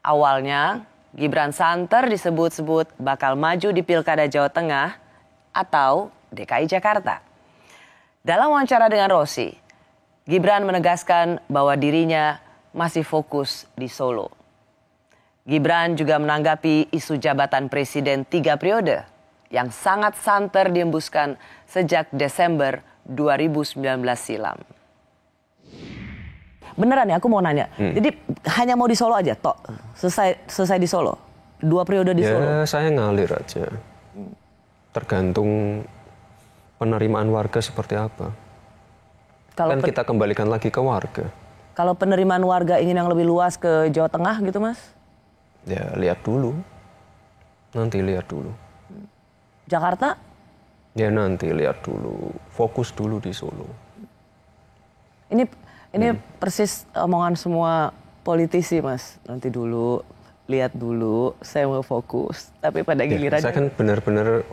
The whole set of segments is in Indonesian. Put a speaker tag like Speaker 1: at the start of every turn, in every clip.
Speaker 1: Awalnya, Gibran santer disebut-sebut bakal maju di Pilkada Jawa Tengah atau DKI Jakarta. Dalam wawancara dengan Rosi, Gibran menegaskan bahwa dirinya masih fokus di Solo. Gibran juga menanggapi isu jabatan presiden 3 periode yang sangat santer dihembuskan sejak Desember 2019 silam. Beneran ya, aku mau nanya. Jadi hanya mau di Solo aja, tok. Selesai di Solo. 2 periode di Solo.
Speaker 2: Ya, saya ngalir aja. Tergantung penerimaan warga seperti apa. Kan kita kembalikan lagi ke warga.
Speaker 1: Kalau penerimaan warga ingin yang lebih luas ke Jawa Tengah gitu, Mas?
Speaker 2: Ya, lihat dulu. Nanti lihat dulu.
Speaker 1: Jakarta?
Speaker 2: Ya, nanti lihat dulu. Fokus dulu di Solo.
Speaker 1: Ini persis omongan semua politisi, Mas. Nanti dulu, lihat dulu, saya mau fokus. Tapi pada gilirannya...
Speaker 2: Saya kan benar-benar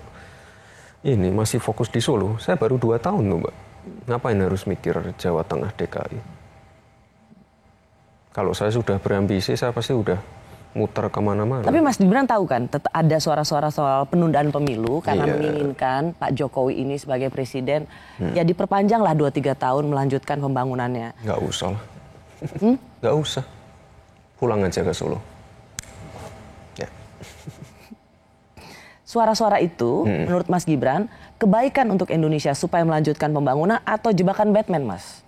Speaker 2: ini masih fokus di Solo. Saya baru 2 tahun loh, Mbak. Ngapain harus mikir Jawa Tengah DKI? Kalau saya sudah berambisi, saya pasti udah muter kemana-mana.
Speaker 1: Tapi Mas Gibran tahu kan, ada suara-suara soal penundaan pemilu karena menginginkan Pak Jokowi ini sebagai presiden. Ya diperpanjang lah 2-3 tahun melanjutkan pembangunannya.
Speaker 2: Nggak usah lah. Nggak usah. Pulang aja ke Solo. Ya.
Speaker 1: Suara-suara itu menurut Mas Gibran kebaikan untuk Indonesia supaya melanjutkan pembangunan atau jebakan Batman, Mas?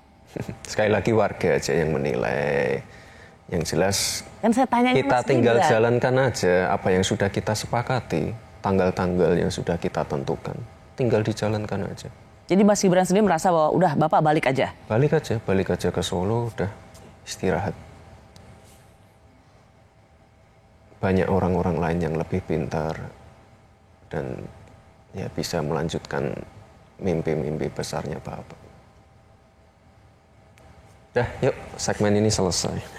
Speaker 2: Sekali lagi warga aja yang menilai. Yang jelas
Speaker 1: kan saya tanya
Speaker 2: kita tinggal jalankan aja apa yang sudah kita sepakati, tanggal-tanggal yang sudah kita tentukan. Tinggal dijalankan aja.
Speaker 1: Jadi Mas Gibran sendiri merasa bahwa udah Bapak balik aja?
Speaker 2: Balik aja ke Solo, udah istirahat. Banyak orang-orang lain yang lebih pintar dan ya bisa melanjutkan mimpi-mimpi besarnya Bapak. Dah, yuk segmen ini selesai.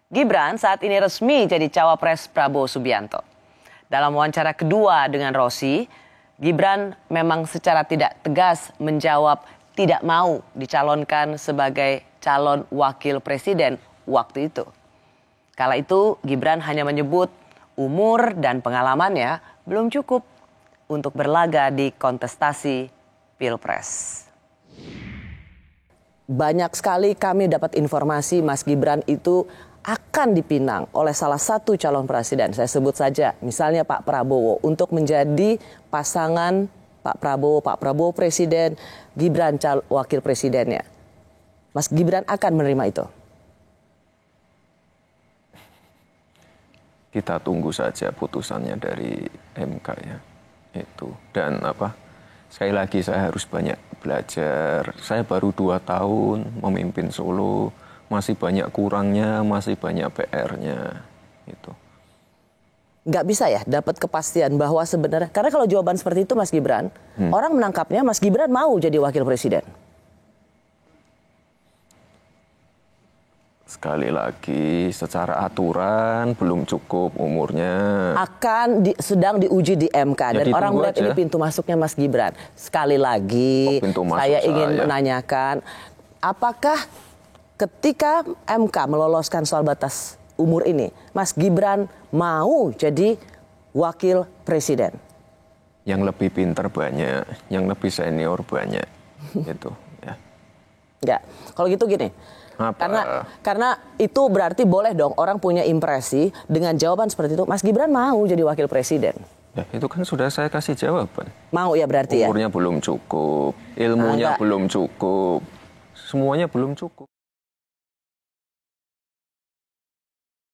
Speaker 1: Gibran saat ini resmi jadi cawapres Prabowo Subianto. Dalam wawancara kedua dengan Rosi, Gibran memang secara tidak tegas menjawab tidak mau dicalonkan sebagai calon wakil presiden waktu itu. Kala itu Gibran hanya menyebut umur dan pengalamannya belum cukup untuk berlaga di kontestasi Pilpres. Banyak sekali kami dapat informasi Mas Gibran itu akan dipinang oleh salah satu calon presiden. Saya sebut saja misalnya Pak Prabowo untuk menjadi pasangan Pak Prabowo presiden, Gibran wakil presidennya. Mas Gibran akan menerima itu?
Speaker 2: Kita tunggu saja putusannya dari MK ya. Itu dan sekali lagi saya harus banyak belajar. Saya baru 2 tahun memimpin Solo, masih banyak kurangnya, masih banyak PR-nya. Itu.
Speaker 1: Nggak bisa ya dapat kepastian bahwa sebenarnya, karena kalau jawaban seperti itu Mas Gibran, orang menangkapnya Mas Gibran mau jadi wakil presiden.
Speaker 2: Sekali lagi, secara aturan belum cukup umurnya.
Speaker 1: Sedang diuji di MK. Dan orang melihat
Speaker 2: aja.
Speaker 1: ini pintu masuknya Mas Gibran. Sekali lagi, saya ingin menanyakan, apakah ketika MK meloloskan soal batas umur ini, Mas Gibran mau jadi wakil presiden?
Speaker 2: Yang lebih pintar banyak, yang lebih senior banyak. Gitu, ya.
Speaker 1: Ya, kalau gitu gini. Karena itu berarti boleh dong orang punya impresi dengan jawaban seperti itu. Mas Gibran mau jadi wakil presiden.
Speaker 2: Ya, itu kan sudah saya kasih jawaban.
Speaker 1: Mau ya berarti ya?
Speaker 2: Umurnya belum cukup, ilmunya belum cukup, semuanya belum cukup.